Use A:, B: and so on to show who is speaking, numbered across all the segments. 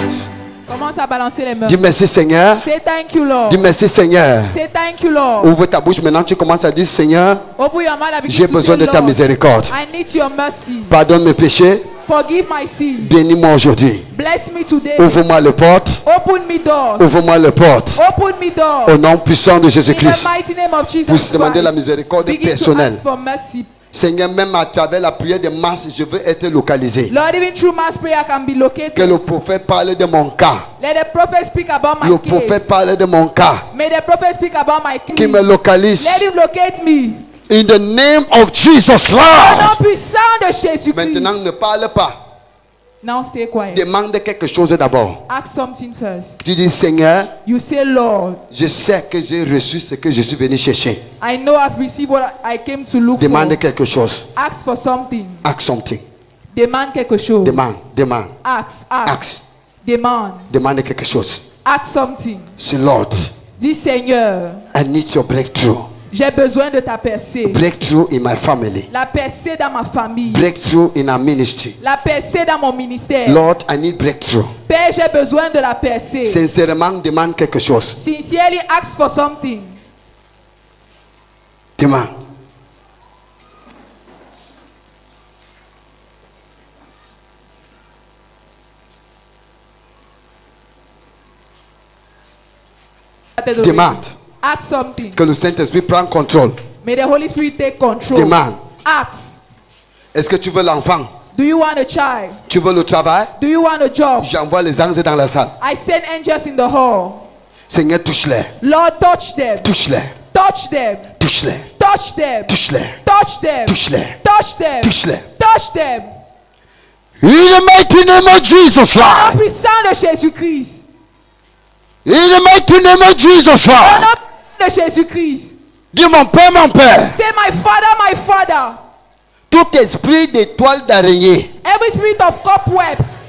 A: hands.
B: Commence à balancer les mains.
A: Dis merci Seigneur.
B: Say thank you, Lord.
A: Dis merci Seigneur.
B: Say thank you, Lord.
A: Ouvre ta bouche maintenant, tu commences à dire Seigneur,
B: Open your mouth and begin
A: j'ai
B: to
A: besoin
B: say,
A: de ta
B: Lord,
A: miséricorde.
B: I need your mercy.
A: Pardonne mes péchés.
B: Forgive my sins.
A: Bénis-moi aujourd'hui.
B: Bless me today.
A: Ouvre-moi les portes.
B: Open me doors.
A: Ouvre-moi les portes.
B: Open me doors.
A: Au nom puissant de
B: In
A: Jésus-Christ.
B: the mighty name of Jesus
A: Vous demandez la
B: Christ.
A: miséricorde
B: Begin to
A: personnelle.
B: ask for mercy.
A: Seigneur, même à travers la prière de masse, je veux être localisé.
B: Lord, even through mass prayer can be located.
A: Que le prophète parle de mon cas.
B: Let the prophet speak about my
A: Le
B: case.
A: prophète parle de mon cas.
B: May the prophet speak about my case.
A: Qui me localise.
B: Let him locate me.
A: In the name of Jesus
B: Au nom
A: Christ.
B: puissant de Jésus-Christ.
A: Maintenant, ne parle pas.
B: Now stay quiet.
A: Demande quelque chose d'abord.
B: Ask something first.
A: Tu dis, Seigneur,
B: You say, Lord,
A: je sais que j'ai reçu ce que je suis venu chercher.
B: I know I've received what I came to look
A: Demande
B: for.
A: quelque chose.
B: Ask for something.
A: Ask something.
B: Demande quelque chose.
A: Demande.
B: Ask.
A: Ask. Demande quelque chose.
B: Ask something.
A: Say, Lord,
B: Dis, Seigneur,
A: I need your breakthrough.
B: j'ai besoin de ta percée.
A: Breakthrough in my family.
B: La percée dans ma famille.
A: Breakthrough in our ministry.
B: La percée dans mon ministère.
A: Lord, I need breakthrough.
B: Père, j'ai besoin de la percée.
A: Sincèrement, demande quelque chose.
B: Sincerely ask for something.
A: Demande. Demande.
B: Ask something.
A: Que le Saint-Esprit prenne contrôle.
B: May the Holy Spirit take control.
A: Demande.
B: Ask.
A: Est-ce que tu veux l'enfant?
B: Do you want a child?
A: Tu veux le travail?
B: Do you want a job?
A: J'envoie les anges dans la salle.
B: I send angels in the hall.
A: Seigneur, touche-les.
B: Lord, touch them.
A: Touche-les.
B: Touch them.
A: Touche-les.
B: Touch them.
A: Touche-les.
B: Touch them.
A: Touche-les.
B: Touch them.
A: Touche-les.
B: Touch them.
A: In the mighty name of Jesus
B: Au nom
A: Christ.
B: puissant de Jésus-Christ.
A: In the mighty name of Jesus
B: Au
A: Christ.
B: nom de Jésus-Christ.
A: Dis mon Père, mon Père.
B: Say, my Father, my Father.
A: Tout esprit d'étoile d'araignée.
B: Every spirit of cobwebs.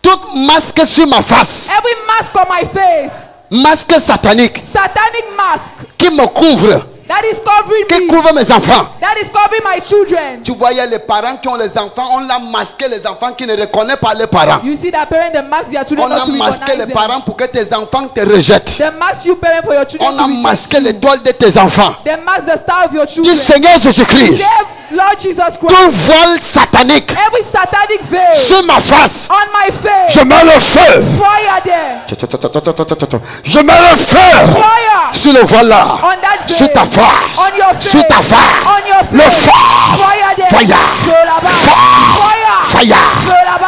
A: Tout masque sur ma face.
B: Every mask on my face.
A: Masque satanique.
B: Satanic mask.
A: Qui me couvre.
B: That is covering
A: Qui
B: me.
A: couvre mes enfants.
B: That is covering my children.
A: Tu vois, il y a les parents qui ont les enfants. On l'a masqué les enfants qui ne reconnaissent pas les parents.
B: You see that parent, the mask their children
A: On
B: not
A: a
B: to
A: masqué
B: recognize
A: les
B: them.
A: parents pour que tes enfants te rejettent.
B: The mask you parent for your children
A: On
B: to
A: a
B: reject
A: masqué
B: you.
A: l'étoile de tes enfants.
B: The mask the star of your children.
A: Dis Seigneur Jésus-Christ.
B: Say, Lord Jesus Christ.
A: Tout voile satanique
B: Every satanic veil
A: sur ma face.
B: on my face.
A: Je mets le feu.
B: Fire there.
A: Je mets le feu
B: Fire
A: sur le voile là.
B: on that veil.
A: Sur ta face.
B: On your face.
A: Sur ta face.
B: On your face.
A: Le feu.
B: Fire there.
A: Fire.
B: Feu là-bas.
A: Fire.
B: Feu là-bas.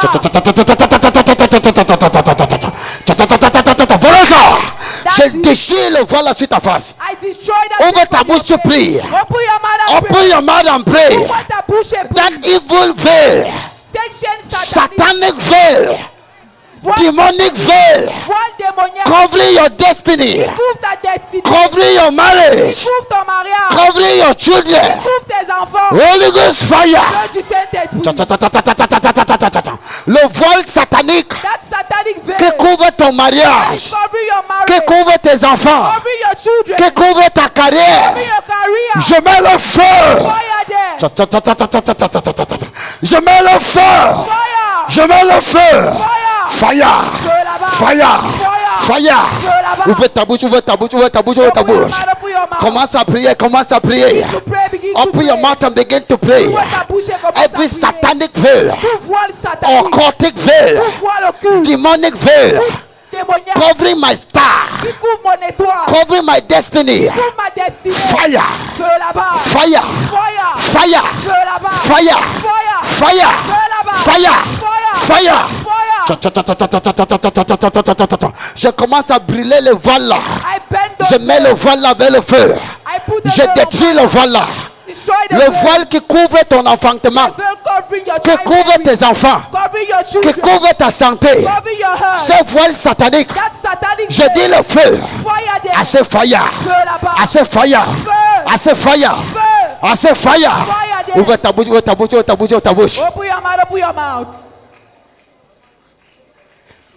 A: Voilà ça. Je déchire le voile là sur ta face.
B: I destroy that.
A: Ouvre
B: thing
A: ta
B: from your
A: bouche, tu
B: face.
A: pries.
B: Open your mouth and
A: Open
B: pray.
A: your mouth and pray.
B: Open ta bouche et prie.
A: That evil veil.
B: Cette chaîne satanique.
A: Satanic veil. Demonic veil.
B: Voile démoniaque.
A: Covering your destiny.
B: Couvre ta destinée.
A: Covering your marriage.
B: Couvre ton mariage.
A: Covering your children.
B: Couvre tes enfants.
A: Holy Ghost fire.
B: Dieu du Saint-Esprit.
A: Le voile satanique
B: That satanic veil.
A: qui couvre ton mariage,
B: Cover your
A: qui
B: marriage.
A: couvre tes enfants,
B: Cover your children.
A: qui couvre ta carrière.
B: Cover your career.
A: Je mets le feu.
B: Fire there.
A: Je mets le feu.
B: Fire.
A: Je mets le feu.
B: Fire.
A: Fire.
B: Feu là-bas.
A: Fire.
B: Fire.
A: Fire.
B: Feu là-bas.
A: Ouvre ta bouche, ouvre ta bouche, ouvre ta bouche, ouvre ta
B: Open your
A: bouche.
B: mouth, open your mouth.
A: Commence à prier, commence à prier.
B: To pray, begin to
A: Open your
B: pray.
A: mouth and begin to pray.
B: Ouvre ta bouche et commence à
A: Every
B: prier.
A: satanic veil,
B: Tout voile satanique.
A: occultic veil,
B: Tout voile occulte.
A: demonic veil,
B: Démoniaque.
A: covering my star,
B: Qui couvre mon étoile.
A: covering my destiny.
B: Couvre ma destinée.
A: Fire.
B: Feu là-bas.
A: Fire.
B: Fire.
A: Fire.
B: Feu là-bas.
A: Fire.
B: Fire.
A: Fire.
B: Feu là-bas.
A: Fire.
B: Fire.
A: Fire.
B: Fire.
A: Je commence à brûler le voile là.
B: I bend those
A: Je mets le voile là vers le feu.
B: I put the
A: Je
B: veil on
A: détruis
B: my-
A: le voile là.
B: Destroy the
A: Le
B: veil.
A: voile qui couvre ton enfantement,
B: The veil covering your
A: qui
B: child
A: couvre
B: marriage.
A: tes enfants,
B: Covering your
A: qui
B: children.
A: couvre ta santé.
B: Covering your heart.
A: Ce voile satanique,
B: That satanic
A: je
B: veil.
A: dis le feu.
B: Fire there.
A: Assez fire.
B: Feu là-bas.
A: Assez fire.
B: Feu.
A: Assez fire.
B: Feu.
A: Assez fire.
B: Fire there.
A: Ouvre ta bouche, ouvre ta bouche, ouvre ta bouche, ouvre ta bouche.
B: Open your mouth, open your mouth.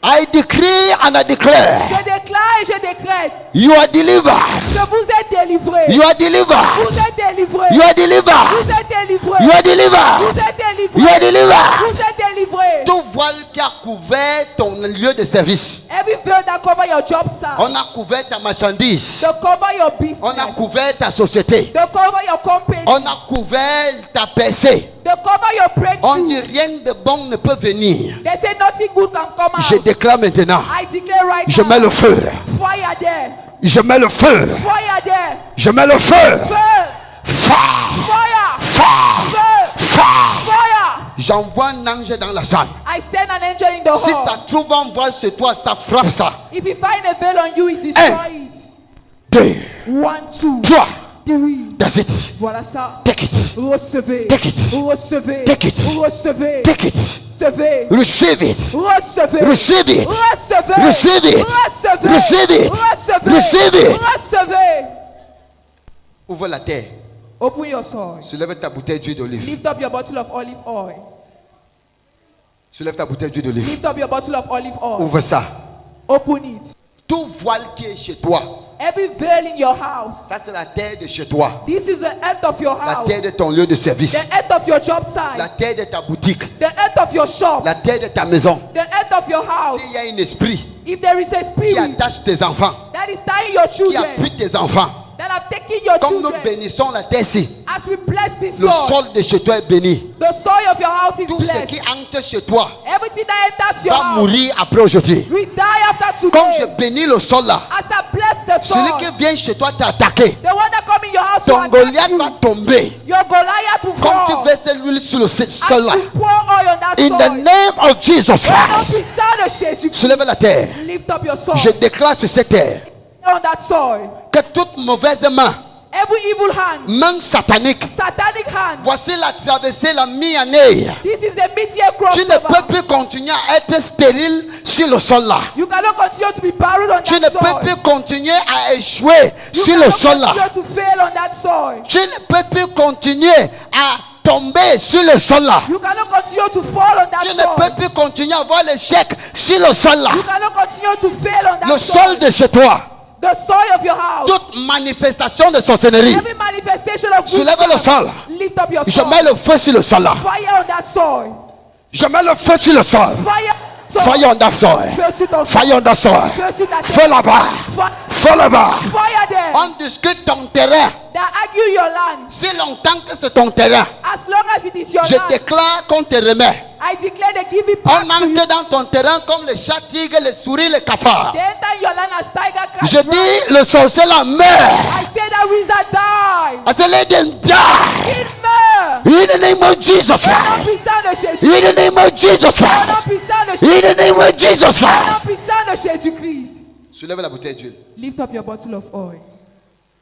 A: I decree and I declare,
B: Je déclare et je décrète
A: you are delivered.
B: que vous êtes délivrés.
A: You are delivered.
B: Vous êtes délivrés.
A: You are delivered.
B: Vous êtes délivrés.
A: You are delivered.
B: Vous êtes délivrés.
A: You are delivered.
B: Vous êtes délivrés.
A: Tout voile qui a couvert ton lieu de service.
B: Every veil that cover your job site.
A: On a couvert ta marchandise.
B: To cover your business.
A: On a couvert ta société.
B: To cover your company.
A: On a couvert ta percée.
B: To cover your
A: On dit
B: breakthrough.
A: rien de bon ne peut venir.
B: They say nothing good can come out.
A: Je déclare maintenant.
B: I declare right
A: Je
B: now.
A: mets le feu.
B: Fire there.
A: Je mets le feu.
B: Fire there.
A: Je mets le feu.
B: Fire.
A: Fire.
B: Fire.
A: Fire.
B: Fire.
A: Fire.
B: Fire.
A: J'envoie un ange dans la salle.
B: I send an angel in the
A: Si
B: hall.
A: ça trouve un voile sur toi, ça frappe ça.
B: If you find a veil on you, it destroy it.
A: 2,
B: 1, 2,
A: 3.
B: 3.
A: That's it.
B: Voilà ça.
A: Take it.
B: Recevez.
A: Take it.
B: Recevez.
A: Take it.
B: Recevez.
A: Take it.
B: Recevez.
A: Receive it.
B: Recevez.
A: Receive it.
B: Recevez.
A: Receive it.
B: Recevez.
A: Receive it.
B: Recevez.
A: Receive it.
B: Recevez.
A: Ouvre la terre.
B: Open your soul.
A: Soulève ta bouteille d'huile d'olive.
B: Lift up your bottle of olive oil.
A: Soulève ta bouteille d'huile d'olive.
B: Lift up your bottle of olive oil.
A: Ouvre ça.
B: Open it.
A: Tout voile qui est chez toi,
B: Every veil in your house.
A: ça c'est la terre de chez toi.
B: This is the earth of your
A: La
B: house.
A: terre de ton lieu de service.
B: The earth of your job
A: La
B: site.
A: terre de ta boutique.
B: The earth of your shop.
A: La terre de ta maison.
B: The earth of your house.
A: S'il y a un esprit
B: If there is a
A: qui
B: spirit
A: attache tes enfants,
B: that is tying your
A: qui
B: children,
A: appuie tes enfants,
B: that have taken your
A: comme nous
B: children,
A: bénissons la terre-ci,
B: as we bless this
A: le
B: soil,
A: sol de chez toi est béni.
B: the soil of your house is
A: Tout ce
B: blessed.
A: qui entre chez toi
B: Everything that enters your
A: va
B: house
A: mourir après aujourd'hui.
B: will die after
A: Comme je
B: today.
A: bénis le sol là,
B: As I bless the
A: celui
B: soil,
A: qui vient chez toi t'attaquer,
B: the one that come in your house to
A: ton
B: attack
A: Goliath
B: you,
A: va tomber.
B: your Goliath will
A: Comme tu
B: fall.
A: verses l'huile sur le sol
B: As
A: là.
B: you pour oil on that
A: In the
B: soil,
A: name of Jesus
B: au nom
A: Christ.
B: puissant de Jésus,
A: Soulève la terre.
B: lift up your soul
A: Je déclare sur cette terre
B: on that soil.
A: que toute mauvaise main,
B: Every evil hand,
A: main satanique,
B: satanic hand,
A: voici la traversée, la mi-année.
B: this is a mid-year
A: Tu ne peux
B: crossover.
A: plus continuer à être stérile sur le sol là.
B: You cannot continue to be buried on
A: Tu ne
B: that
A: peux
B: soil.
A: plus continuer à échouer
B: You
A: sur le
B: cannot
A: sol là.
B: continue to fail on that soil.
A: Tu ne peux plus continuer à tomber sur le sol là.
B: You cannot continue to fall on that
A: Tu ne peux
B: soil.
A: plus continuer à avoir l'échec sur le sol là.
B: You cannot continue to fail on that
A: Le sol
B: soil.
A: de chez toi.
B: The soil of your house.
A: Toute manifestation de sorcellerie.
B: Every manifestation of
A: Soulève le
B: witchcraft,
A: sol.
B: lift up your
A: Je
B: soul.
A: mets le feu sur le sol là.
B: Fire on that soil.
A: Je mets le feu sur le sol.
B: Fire. soil.
A: Fire on that soil.
B: Feu sur ton
A: Fire on that soil.
B: Feu sur ta
A: Feu
B: terre.
A: là-bas.
B: Fi-
A: Feu là-bas.
B: Fire there.
A: On discute ton terrain.
B: That argue your land.
A: Si longtemps que c'est ton terrain,
B: As long as it is your
A: je
B: land,
A: déclare qu'on te remet.
B: I declare they give it back
A: On
B: to you.
A: entre dans ton terrain comme les chats, tigres, les souris, les cafards.
B: They enter your land as tiger cats.
A: Je dis, le sorcier là meurt.
B: I say that wizard die.
A: I say, let them die.
B: Il meurt.
A: In the name of Jesus
B: Au nom
A: Christ.
B: puissant de Jésus.
A: In the name of Jesus
B: Au nom
A: Christ.
B: puissant de
A: In
B: Jésus.
A: the name of Jesus
B: Au nom
A: Christ.
B: puissant de Jésus-Christ.
A: Soulève la bouteille d'huile.
B: Lift up your bottle of oil.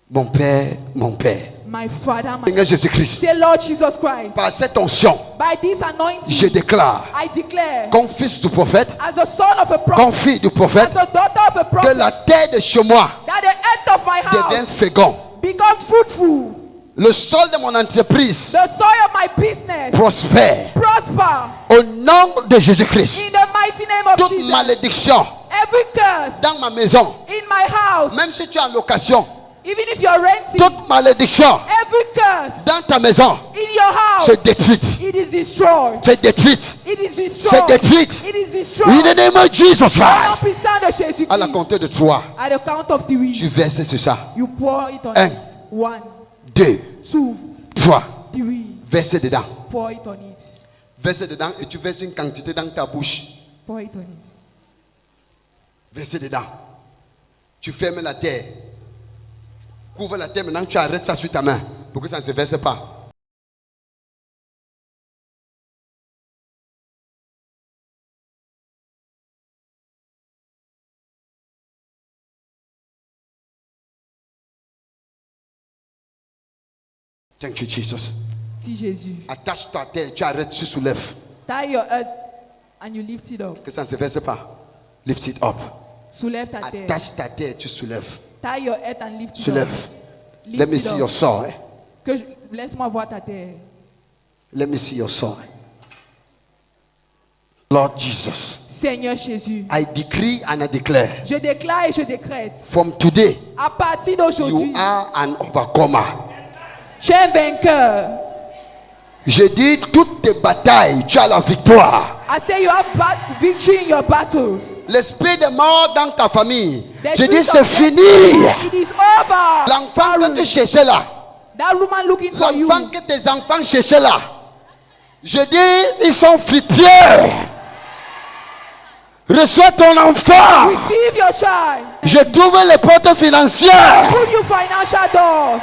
A: Mon Père, mon Père.
B: My Father, my
A: Seigneur Jésus-Christ.
B: Say, Lord Jesus Christ,
A: Par cette onction,
B: by this anointing,
A: je déclare,
B: I declare,
A: comme fils du prophète,
B: as a son of a
A: comme
B: prophet,
A: fille du
B: as
A: prophète,
B: a daughter of a
A: que
B: prophet,
A: la terre de chez moi
B: that the earth of my
A: devient
B: house
A: fécond.
B: become fruitful.
A: Le sol de mon entreprise
B: The soil of my business
A: prospère.
B: prosper.
A: Au nom de Jésus-Christ.
B: In the mighty name of
A: Toute
B: Jesus.
A: malédiction
B: Every curse
A: dans ma maison,
B: in my house,
A: même si tu es en location,
B: even if you're renting,
A: toute malédiction
B: every curse
A: dans ta maison,
B: in your house,
A: c'est détruite.
B: it is destroyed.
A: C'est détruite.
B: It is
A: C'est
B: destroyed.
A: détruite.
B: It is
A: In
B: destroyed.
A: the name of Jesus
B: Au nom
A: Christ.
B: puissant de Jésus-Christ.
A: À la compter de 3,
B: At the count of three,
A: tu verses sur ça.
B: you pour it on
A: Un.
B: it. 1,
A: 2,
B: 2,
A: 3.
B: 3.
A: Verse dedans.
B: Pour it on it.
A: Verse dedans et tu verses une quantité dans ta bouche.
B: Pour it on it.
A: Verse dedans. Tu fermes la terre. Couvre la terre. Maintenant, tu arrêtes ça sur ta main pour que ça ne se verse pas. Thank you, Jesus.
B: Dis Jésus.
A: Attache ta terre, tu arrêtes, tu soulèves.
B: Tie your earth and you lift it up.
A: Que ça ne se verse pas. Lift it up.
B: Soulève ta terre.
A: Attache ta terre, tu soulèves.
B: Tie your earth and lift it up.
A: Soulève.
B: Lift
A: Let me
B: it
A: see
B: up.
A: your soul.
B: Laisse-moi voir ta terre.
A: Let me see your soul. Lord Jesus,
B: Seigneur Jésus,
A: I decree and I declare
B: je déclare et je décrète.
A: from today,
B: À partir d'aujourd'hui,
A: you are an overcomer.
B: tu es un vainqueur.
A: Je dis toutes tes batailles, tu as la victoire.
B: I say you have victory in your battles.
A: L'esprit de mort dans ta famille.
B: The
A: Je
B: spirit
A: dis
B: of
A: c'est
B: death,
A: fini.
B: It is over.
A: L'enfant que
B: Sorry.
A: tu cherchais là.
B: That woman looking for you.
A: L'enfant que tes enfants cherchaient là. Je dis, ils sont fructueux. Reçois ton enfant.
B: Receive your child.
A: Je trouve les portes financières.
B: Put you financial doors.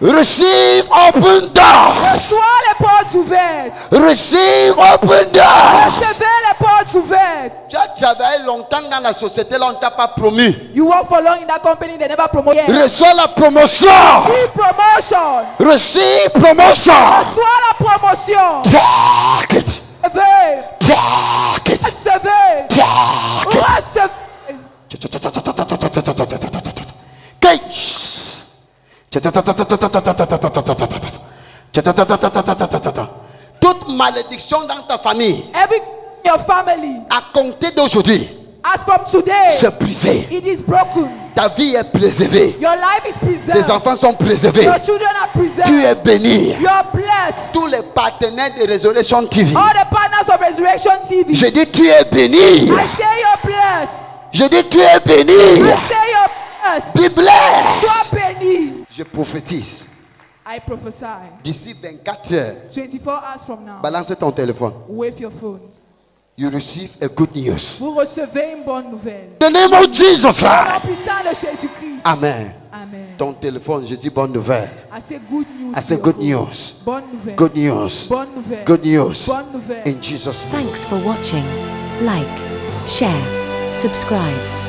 A: Receive open doors.
B: Reçois les portes ouvertes.
A: Receive open doors.
B: Recevez les portes ouvertes.
A: Tu as travaillé longtemps dans la société, là on ne t'a pas promu.
B: You work for long in that company, they never promote you.
A: Reçois la promotion.
B: Receive promotion.
A: Receive promotion.
B: Reçois la promotion.
A: Take it.
B: Recevez.
A: Take it.
B: Recevez.
A: Take it.
B: Recevez.
A: Toute malédiction dans ta famille,
B: Every your family,
A: à compter d'aujourd'hui,
B: as from today,
A: c'est brisé.
B: it is broken.
A: Ta vie est préservée.
B: Your life is preserved.
A: Tes enfants sont préservés.
B: Your children are preserved.
A: Tu es béni.
B: You are blessed.
A: Tous les partenaires de Résurrection TV,
B: All the partners of Resurrection TV,
A: je dis tu es béni.
B: I say you're blessed.
A: Je dis tu es béni.
B: I say you're blessed.
A: Be blessed.
B: Sois béni.
A: Je prophétise.
B: I prophesy.
A: D'ici 24 heures,
B: 24 hours from now,
A: balance ton téléphone.
B: wave your phone.
A: You receive a good news.
B: Vous recevez une bonne nouvelle.
A: The name of Jesus
B: Au nom
A: Christ.
B: puissant de Jésus-Christ.
A: Amen.
B: Amen.
A: Ton téléphone, je dis bonne nouvelle.
B: I say good news.
A: I say
B: to your
A: good
B: phone.
A: news.
B: Bonne nouvelle.
A: Good news.
B: Bonne nouvelle.
A: Good news.
B: Bonne nouvelle.
A: In Jesus' name.
C: Thanks for watching. Like, share, subscribe.